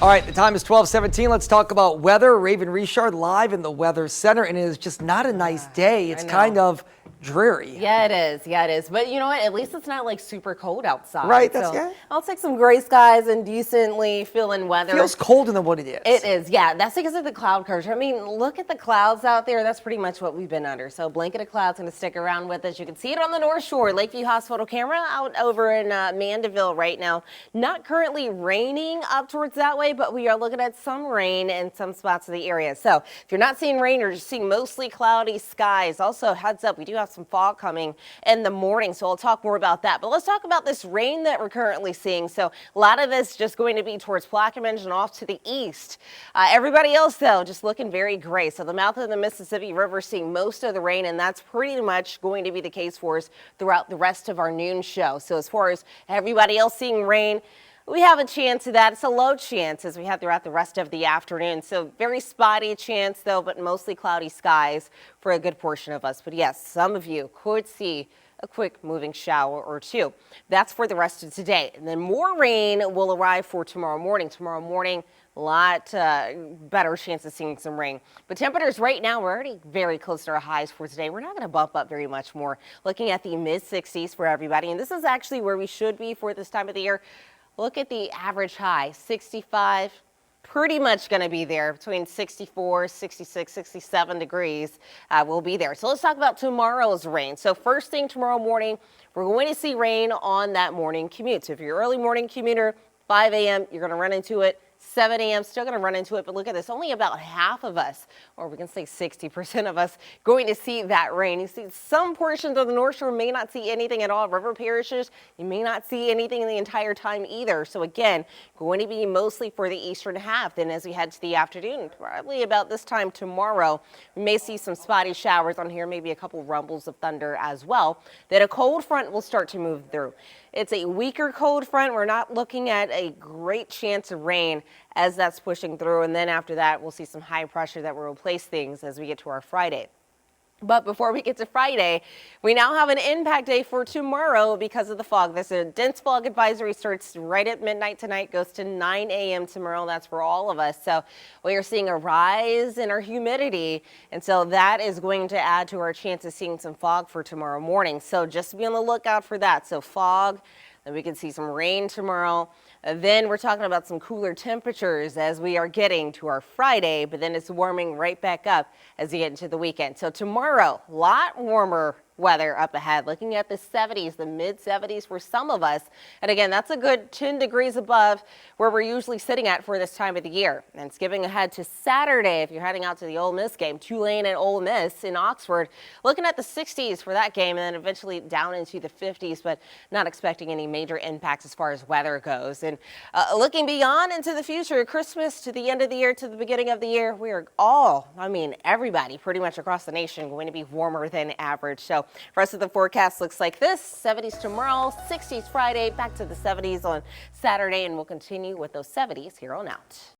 All right, the time is 12:17. Let's talk about weather. Raven Richard live in the Weather Center, and it is just not a nice day. It's kind of dreary. Yeah, it is. Yeah, it is. But you know what? At least it's not like super cold outside. Right, that's yeah. I'll take some gray skies and decently feeling weather. Feels colder than what it is. It is, yeah. That's because of the cloud coverage. I mean, look at the clouds out there. That's pretty much what we've been under. So blanket of clouds going to stick around with us. You can see it on the North Shore. Lakeview Hospital camera out over in Mandeville right now. Not currently raining up towards that way, but we are looking at some rain in some spots of the area. So if you're not seeing rain, you're just seeing mostly cloudy skies. Also, heads up, we do have some fog coming in the morning, so I'll talk more about that. But let's talk about this rain that we're currently seeing. So a lot of this just going to be towards Plaquemine and off to the east. Everybody else, though, just looking very gray. So the mouth of the Mississippi River seeing most of the rain, and that's pretty much going to be the case for us throughout the rest of our noon show. So as far as everybody else seeing rain, we have a chance of that. It's a low chance as we have throughout the rest of the afternoon. So very spotty chance, though, but mostly cloudy skies for a good portion of us. But yes, some of you could see a quick moving shower or two. That's for the rest of today. And then more rain will arrive for tomorrow morning. Tomorrow morning, a lot better chance of seeing some rain. But temperatures right now, we're already very close to our highs for today. We're not going to bump up very much more. Looking at the mid 60s for everybody. And this is actually where we should be for this time of the year. Look at the average high, 65, pretty much going to be there between 64, 66, 67 degrees will be there. So let's talk about tomorrow's rain. So first thing tomorrow morning, we're going to see rain on that morning commute. So if you're an early morning commuter, 5 a.m., you're going to run into it. 7 a.m. still going to run into it, but look at this, only about half of us, or we can say 60% of us, going to see that rain. You see some portions of the North Shore may not see anything at all. River parishes, you may not see anything in the entire time either. So again, going to be mostly for the eastern half. Then as we head to the afternoon, probably about this time tomorrow, we may see some spotty showers on here, maybe a couple rumbles of thunder as well. Then a cold front will start to move through. It's a weaker cold front. We're not looking at a great chance of rain as that's pushing through. And then after that, we'll see some high pressure that will replace things as we get to our Friday. But before we get to Friday, we now have an impact day for tomorrow because of the fog. This is a dense fog advisory, starts right at midnight tonight, goes to 9 a.m. tomorrow. That's for all of us. So we are seeing a rise in our humidity. And so that is going to add to our chance of seeing some fog for tomorrow morning. So just be on the lookout for that. So fog. Then we can see some rain tomorrow. Then we're talking about some cooler temperatures as we are getting to our Friday, but then it's warming right back up as we get into the weekend. So tomorrow, a lot warmer weather up ahead, looking at the 70s, the mid 70s for some of us. And again, that's a good 10 degrees above where we're usually sitting at for this time of the year. And skipping ahead to Saturday, if you're heading out to the Ole Miss game, Tulane and Ole Miss in Oxford, looking at the 60s for that game and then eventually down into the 50s, but not expecting any major impacts as far as weather goes. And looking beyond into the future, Christmas to the end of the year, to the beginning of the year, we are all, I mean, everybody pretty much across the nation going to be warmer than average. So rest of the forecast looks like this: 70s tomorrow, 60s Friday, back to the 70s on Saturday, and we'll continue with those 70s here on out.